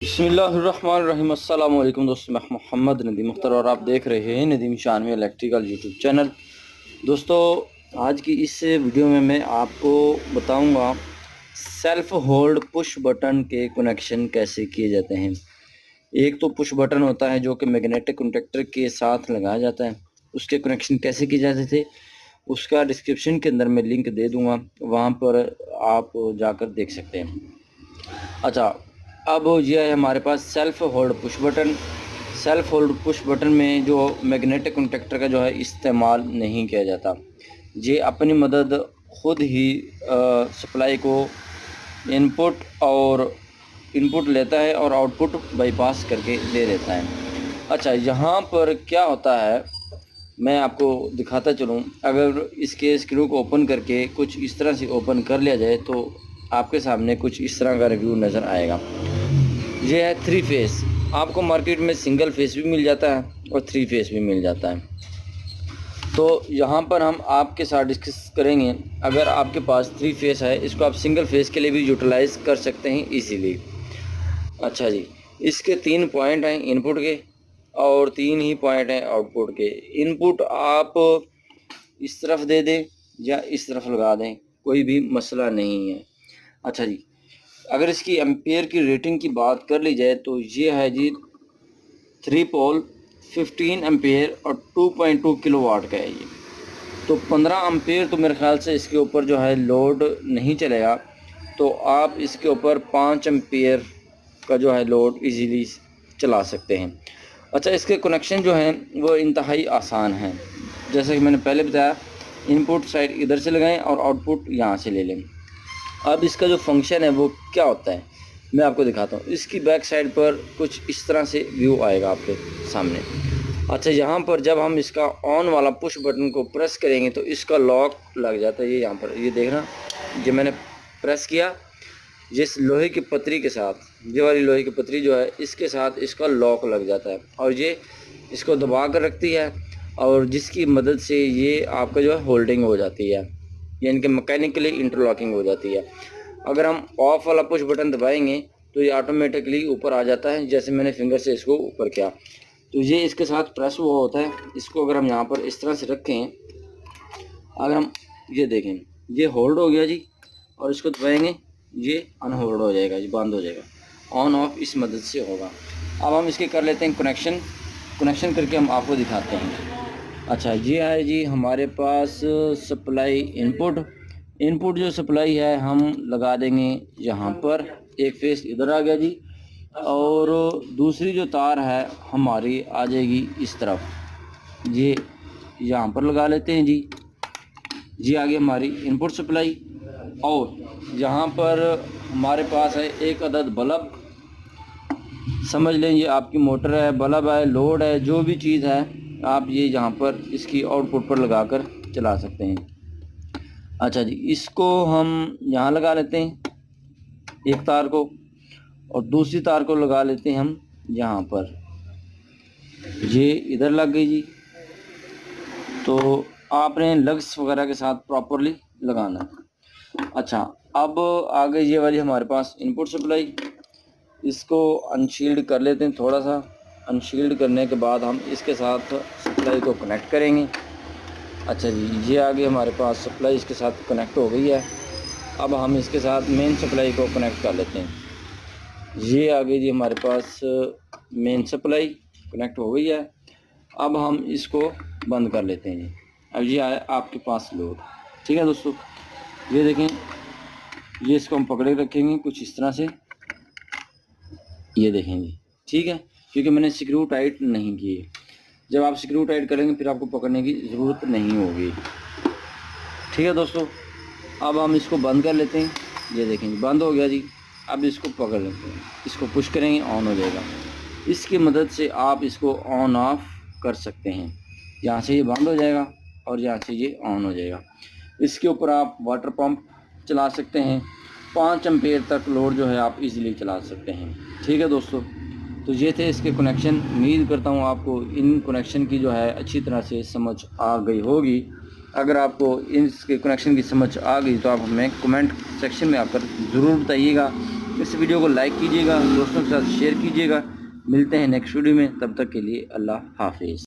बिस्मिल्लाहिर्रहमानिर्रहीम। अस्सलाम वालेकुम दोस्तों, मैं मोहम्मद नदीम मुख्तर और आप देख रहे हैं Nadeem Shanvi electrical YouTube channel. दोस्तों, आज की इस वीडियो में मैं आपको बताऊंगा सेल्फ होल्ड पुश बटन के कनेक्शन कैसे किए जाते हैं। एक तो पुश बटन होता है जो कि मैग्नेटिक कॉन्टैक्टर के साथ लगाया जाता है, उसके कनेक्शन कैसे किए जाते थे उसका डिस्क्रिप्शन के अंदर मैं लिंक दे दूँगा, वहाँ पर आप जाकर देख सकते हैं। अच्छा, अब ये है हमारे पास self hold push button. Self hold push button में जो मैग्नेटिक कॉन्टैक्टर का जो है इस्तेमाल नहीं किया जाता। ये अपनी मदद खुद ही सप्लाई को इनपुट लेता है और आउटपुट बाईपास करके दे देता है। अच्छा, यहाँ पर क्या होता है मैं आपको दिखाता चलूँ। अगर इसके स्क्रू को ओपन करके कुछ इस तरह से ओपन कर लिया जाए तो आपके सामने कुछ इस तरह का रिव्यू नज़र आएगा। ये है 3 फेस। आपको मार्केट में सिंगल फेस भी मिल जाता है और 3 फेस भी मिल जाता है। तो यहाँ पर हम आपके साथ डिस्कस करेंगे। अगर आपके पास 3 फेस है, इसको आप सिंगल फेस के लिए भी यूटिलाइज़ कर सकते हैं इजीली। अच्छा जी, इसके 3 पॉइंट हैं इनपुट के और 3 ही पॉइंट हैं आउटपुट के। इनपुट आप इस तरफ दे दें या इस तरफ लगा दें, कोई भी मसला नहीं है। अच्छा जी, अगर इसकी एम्पेयर की रेटिंग की बात कर ली जाए तो ये है जी 3 पोल 15 एम्पेयर और 2.2 किलोवाट का है ये। तो 15 एम्पेयर तो मेरे ख्याल से इसके ऊपर जो है लोड नहीं चलेगा, तो आप इसके ऊपर 5 एम्पेयर का जो है लोड इजीली चला सकते हैं। अच्छा, इसके कनेक्शन जो हैं वो इंतहाई आसान हैं। जैसे कि मैंने पहले बताया, इनपुट साइड इधर से लगाएं और आउटपुट यहाँ से ले लें। अब इसका जो फंक्शन है वो क्या होता है मैं आपको दिखाता हूँ। इसकी बैक साइड पर कुछ इस तरह से व्यू आएगा आपके सामने। अच्छा, यहाँ पर जब हम इसका ऑन वाला पुश बटन को प्रेस करेंगे तो इसका लॉक लग जाता है। ये यहाँ पर ये देखना, जो मैंने प्रेस किया, जिस लोहे की पतरी के साथ, ये वाली लोहे की पतरी जो है इसके साथ इसका लॉक लग जाता है और ये इसको दबा कर रखती है और जिसकी मदद से ये आपका जो है होल्डिंग हो जाती है, यानी कि मैकेनिकली इंटरलॉकिंग हो जाती है। अगर हम ऑफ वाला पुश बटन दबाएंगे तो ये ऑटोमेटिकली ऊपर आ जाता है। जैसे मैंने फिंगर से इसको ऊपर किया तो ये इसके साथ प्रेस हुआ होता है। इसको अगर हम यहाँ पर इस तरह से रखें, अगर हम ये देखें, ये होल्ड हो गया जी, और इसको दबाएंगे ये अनहोल्ड हो जाएगा जी, बंद हो जाएगा। ऑन ऑफ इस मदद से होगा। अब हम इसके कर लेते हैं कनेक्शन करके हम आपको दिखाते हैं। अच्छा, ये है जी हमारे पास सप्लाई इनपुट जो सप्लाई है हम लगा देंगे यहाँ पर। एक फेस इधर आ गया जी, और दूसरी जो तार है हमारी आ जाएगी इस तरफ, ये यहाँ पर लगा लेते हैं जी आ गई हमारी इनपुट सप्लाई। और यहाँ पर हमारे पास है एक अदद बल्ब, समझ लें ये आपकी मोटर है, बल्ब है, लोड है, जो भी चीज़ है आप ये यहाँ पर इसकी आउटपुट पर लगाकर चला सकते हैं। अच्छा जी, इसको हम यहाँ लगा लेते हैं एक तार को, और दूसरी तार को लगा लेते हैं हम यहाँ पर। ये इधर लग गई जी। तो आपने लग्स वगैरह के साथ प्रॉपरली लगाना है। अच्छा, अब आ गई ये वाली हमारे पास इनपुट सप्लाई। इसको अनशील्ड कर लेते हैं थोड़ा सा। अनशील्ड करने के बाद हम इसके साथ सप्लाई को कनेक्ट करेंगे। अच्छा जी, ये आगे हमारे पास सप्लाई इसके साथ कनेक्ट हो गई है। अब हम इसके साथ मेन सप्लाई को कनेक्ट कर लेते हैं। ये आगे जी हमारे पास मेन सप्लाई कनेक्ट हो गई है। अब हम इसको बंद कर लेते हैं जी। अब ये आया आपके पास लोड। ठीक है दोस्तों, ये देखें, ये इसको हम पकड़े रखेंगे कुछ इस तरह से, ये देखेंगे। ठीक है, क्योंकि मैंने स्क्रू टाइट नहीं किए। जब आप स्क्रू टाइट करेंगे फिर आपको पकड़ने की ज़रूरत नहीं होगी। ठीक है दोस्तों, अब हम इसको बंद कर लेते हैं। ये देखेंगे बंद हो गया जी। अब इसको पकड़ लेते हैं, इसको पुश करेंगे ऑन हो जाएगा। इसकी मदद से आप इसको ऑन ऑफ कर सकते हैं। यहाँ से ये बंद हो जाएगा और यहाँ से ये ऑन हो जाएगा। इसके ऊपर आप वाटर पंप चला सकते हैं। 5 एम्पेयर तक लोड जो है आप इजीली चला सकते हैं। ठीक है दोस्तों, तो ये थे इसके कनेक्शन। उम्मीद करता हूँ आपको इन कनेक्शन की जो है अच्छी तरह से समझ आ गई होगी। अगर आपको इसके कनेक्शन की समझ आ गई तो आप हमें कमेंट सेक्शन में आकर ज़रूर बताइएगा इस वीडियो को लाइक कीजिएगा, दोस्तों के साथ शेयर कीजिएगा। मिलते हैं नेक्स्ट वीडियो में, तब तक के लिए अल्लाह हाफिज़।